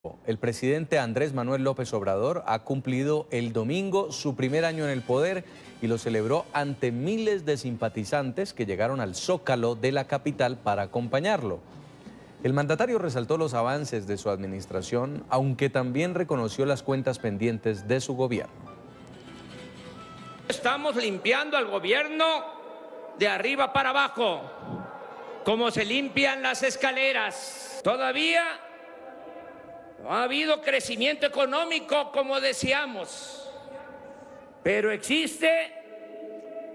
El presidente Andrés Manuel López Obrador ha cumplido el domingo su primer año en el poder y lo celebró ante miles de simpatizantes que llegaron al Zócalo de la capital para acompañarlo. El mandatario resaltó los avances de su administración, aunque también reconoció las cuentas pendientes de su gobierno. Estamos limpiando al gobierno de arriba para abajo, como se limpian las escaleras. Todavía no ha habido crecimiento económico como deseamos, pero existe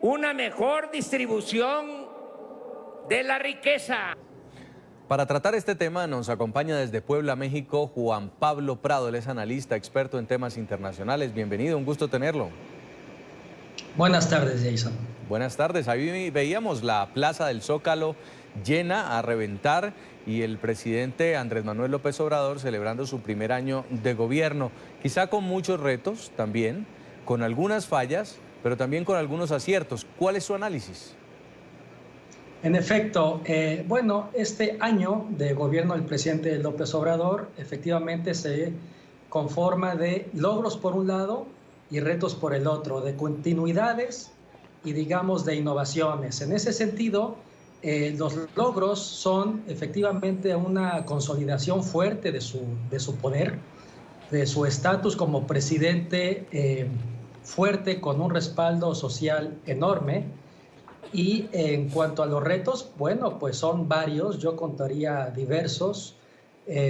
una mejor distribución de la riqueza. Para tratar este tema nos acompaña desde Puebla, México, Juan Pablo Prado. Él es analista, experto en temas internacionales. Bienvenido, un gusto tenerlo. Buenas tardes, Jason. Buenas tardes. Ahí veíamos la Plaza del Zócalo llena a reventar y el presidente Andrés Manuel López Obrador celebrando su primer año de gobierno, quizá con muchos retos también, con algunas fallas, pero también con algunos aciertos. ¿Cuál es su análisis? En efecto, bueno, este año de gobierno del presidente López Obrador efectivamente se conforma de logros por un lado y retos por el otro, de continuidades y digamos de innovaciones. En ese sentido, los logros son efectivamente una consolidación fuerte de su poder, de su estatus como presidente fuerte con un respaldo social enorme. Y en cuanto a los retos, bueno, pues son varios, yo contaría diversos,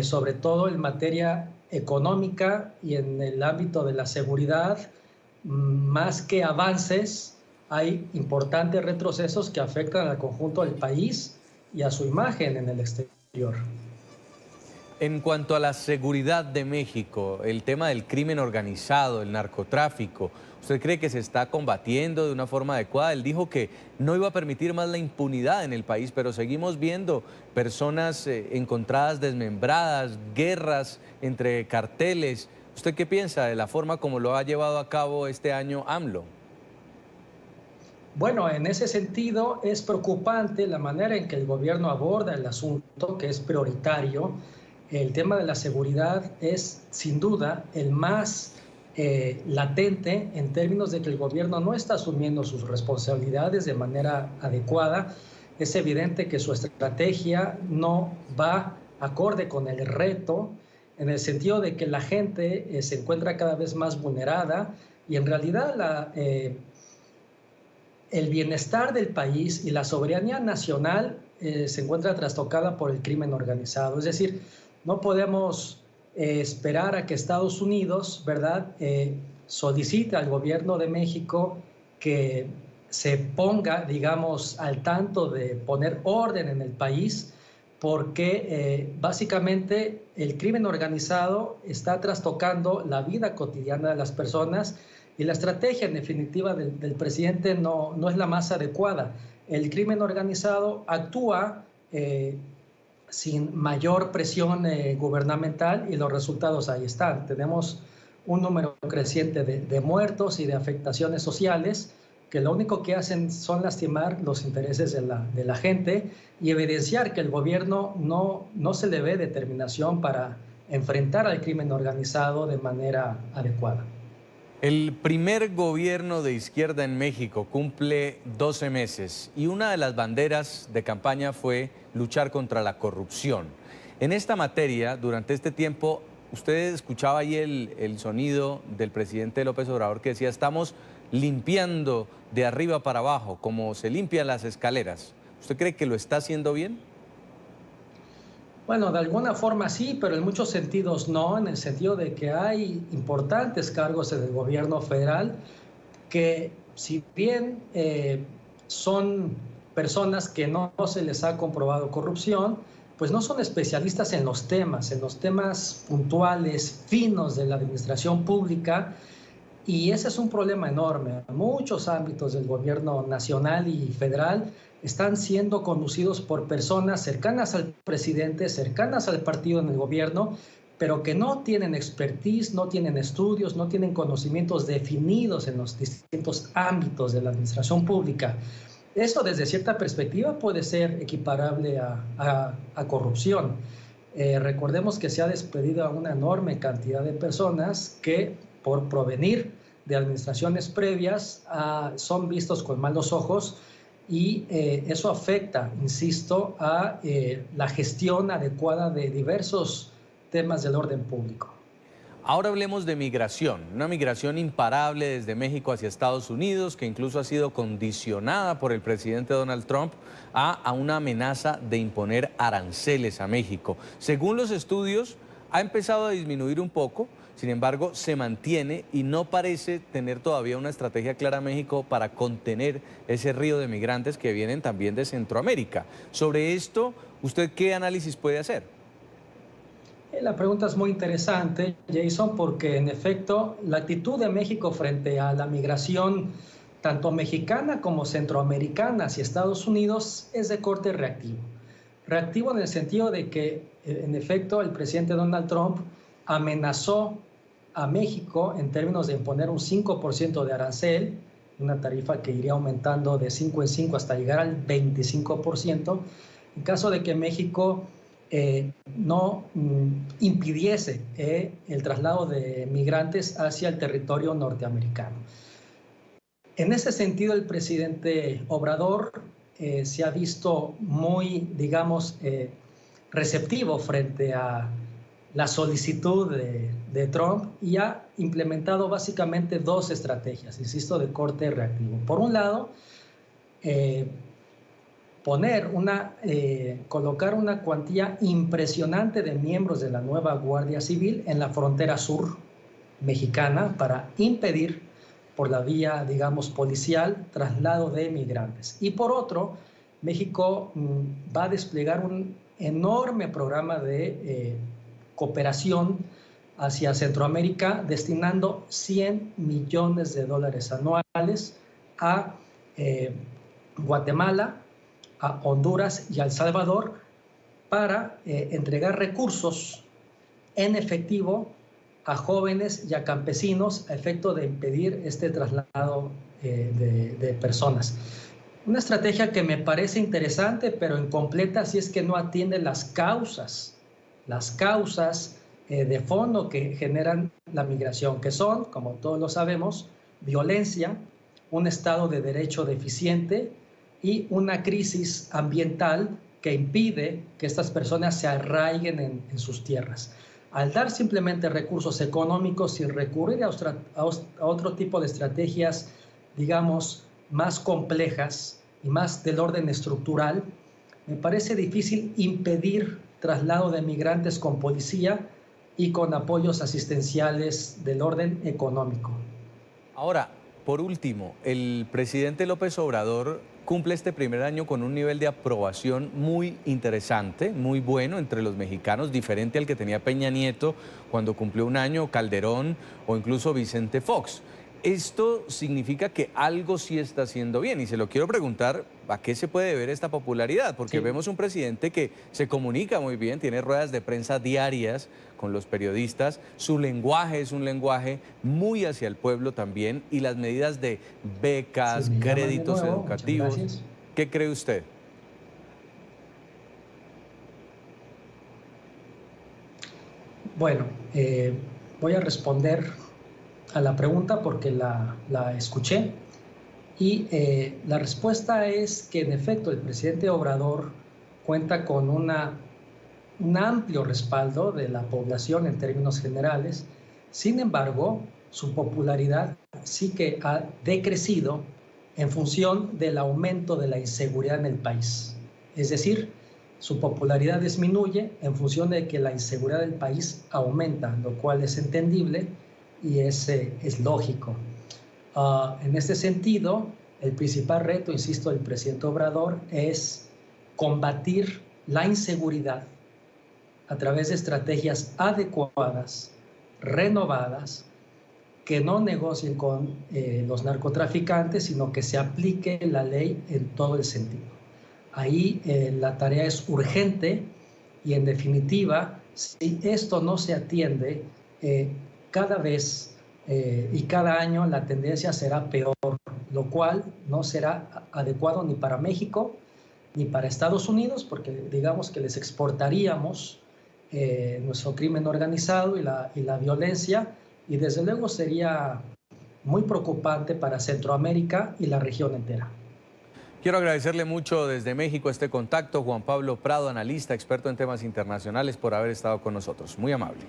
sobre todo en materia económica y en el ámbito de la seguridad, más que avances, hay importantes retrocesos que afectan al conjunto del país y a su imagen en el exterior. En cuanto a la seguridad de México, el tema del crimen organizado, el narcotráfico, ¿usted cree que se está combatiendo de una forma adecuada? Él dijo que no iba a permitir más la impunidad en el país, pero seguimos viendo personas encontradas desmembradas, guerras entre carteles. ¿Usted qué piensa de la forma como lo ha llevado a cabo este año AMLO? Bueno, en ese sentido es preocupante la manera en que el gobierno aborda el asunto, que es prioritario. El tema de la seguridad es sin duda el más latente en términos de que el gobierno no está asumiendo sus responsabilidades de manera adecuada. Es evidente que su estrategia no va acorde con el reto, en el sentido de que la gente se encuentra cada vez más vulnerada y en realidad el bienestar del país y la soberanía nacional se encuentra trastocada por el crimen organizado. Es decir, no podemos esperar a que Estados Unidos, ¿verdad?, solicite al gobierno de México que se ponga, digamos, al tanto de poner orden en el país, porque básicamente el crimen organizado está trastocando la vida cotidiana de las personas y la estrategia, en definitiva, del presidente no es la más adecuada. El crimen organizado actúa sin mayor presión gubernamental y los resultados ahí están. Tenemos un número creciente de muertos y de afectaciones sociales que lo único que hacen son lastimar los intereses de la gente y evidenciar que el gobierno no se le ve determinación para enfrentar al crimen organizado de manera adecuada. El primer gobierno de izquierda en México cumple 12 meses y una de las banderas de campaña fue luchar contra la corrupción. En esta materia, durante este tiempo, usted escuchaba ahí el sonido del presidente López Obrador que decía: estamos limpiando de arriba para abajo, como se limpian las escaleras. ¿Usted cree que lo está haciendo bien? Bueno, de alguna forma sí, pero en muchos sentidos no, en el sentido de que hay importantes cargos en el gobierno federal que, si bien son personas que no se les ha comprobado corrupción, pues no son especialistas en los temas puntuales, finos de la administración pública, y ese es un problema enorme. Muchos ámbitos del gobierno nacional y federal están siendo conducidos por personas cercanas al presidente, cercanas al partido en el gobierno, pero que no tienen expertise, no tienen estudios, no tienen conocimientos definidos en los distintos ámbitos de la administración pública. Eso desde cierta perspectiva puede ser equiparable a corrupción. Recordemos que se ha despedido a una enorme cantidad de personas que por provenir de administraciones previas son vistos con malos ojos y eso afecta, insisto, a la gestión adecuada de diversos temas del orden público. Ahora hablemos de migración, una migración imparable desde México hacia Estados Unidos, que incluso ha sido condicionada por el presidente Donald Trump a una amenaza de imponer aranceles a México. Según los estudios, ha empezado a disminuir un poco, sin embargo, se mantiene y no parece tener todavía una estrategia clara México para contener ese río de migrantes que vienen también de Centroamérica. Sobre esto, ¿usted qué análisis puede hacer? La pregunta es muy interesante, Jason, porque en efecto la actitud de México frente a la migración tanto mexicana como centroamericana hacia Estados Unidos es de corte reactivo. Reactivo en el sentido de que, en efecto, el presidente Donald Trump amenazó a México en términos de imponer un 5% de arancel, una tarifa que iría aumentando de 5 en 5 hasta llegar al 25%, en caso de que México no impidiese el traslado de migrantes hacia el territorio norteamericano. En ese sentido, el presidente Obrador se ha visto muy, digamos, receptivo frente a la solicitud de Trump y ha implementado básicamente dos estrategias, insisto, de corte reactivo. Por un lado, colocar una cuantía impresionante de miembros de la nueva Guardia Civil en la frontera sur mexicana para impedir, por la vía, digamos, policial, traslado de migrantes. Y por otro, México va a desplegar un enorme programa de cooperación hacia Centroamérica, destinando $100 millones anuales a Guatemala, a Honduras y a El Salvador para entregar recursos en efectivo a jóvenes y a campesinos a efecto de impedir este traslado de personas. Una estrategia que me parece interesante, pero incompleta si es que no atiende las causas de fondo que generan la migración, que son, como todos lo sabemos, violencia, un Estado de Derecho deficiente y una crisis ambiental que impide que estas personas se arraiguen en sus tierras. Al dar simplemente recursos económicos sin recurrir a otro tipo de estrategias, digamos, más complejas y más del orden estructural, me parece difícil impedir traslado de migrantes con policía y con apoyos asistenciales del orden económico. Ahora, por último, el presidente López Obrador cumple este primer año con un nivel de aprobación muy interesante, muy bueno entre los mexicanos, diferente al que tenía Peña Nieto cuando cumplió un año, Calderón o incluso Vicente Fox. Esto significa que algo sí está haciendo bien y se lo quiero preguntar, ¿a qué se puede deber esta popularidad? Porque vemos un presidente que se comunica muy bien, tiene ruedas de prensa diarias con los periodistas, su lenguaje es un lenguaje muy hacia el pueblo también y las medidas de becas, créditos educativos. ¿Qué cree usted? Bueno, voy a responder a la pregunta porque la escuché y la respuesta es que en efecto el presidente Obrador cuenta con un amplio respaldo de la población en términos generales. Sin embargo, su popularidad sí que ha decrecido en función del aumento de la inseguridad en el país. Es decir, su popularidad disminuye en función de que la inseguridad del país aumenta, lo cual es entendible y es lógico. En este sentido, el principal reto, insisto, del presidente Obrador es combatir la inseguridad a través de estrategias adecuadas, renovadas, que no negocien con los narcotraficantes, sino que se aplique la ley en todo el sentido. Ahí la tarea es urgente y, en definitiva, si esto no se atiende, cada vez y cada año la tendencia será peor, lo cual no será adecuado ni para México ni para Estados Unidos, porque digamos que les exportaríamos nuestro crimen organizado y la violencia, y desde luego sería muy preocupante para Centroamérica y la región entera. Quiero agradecerle mucho desde México este contacto, Juan Pablo Prado, analista, experto en temas internacionales, por haber estado con nosotros. Muy amable.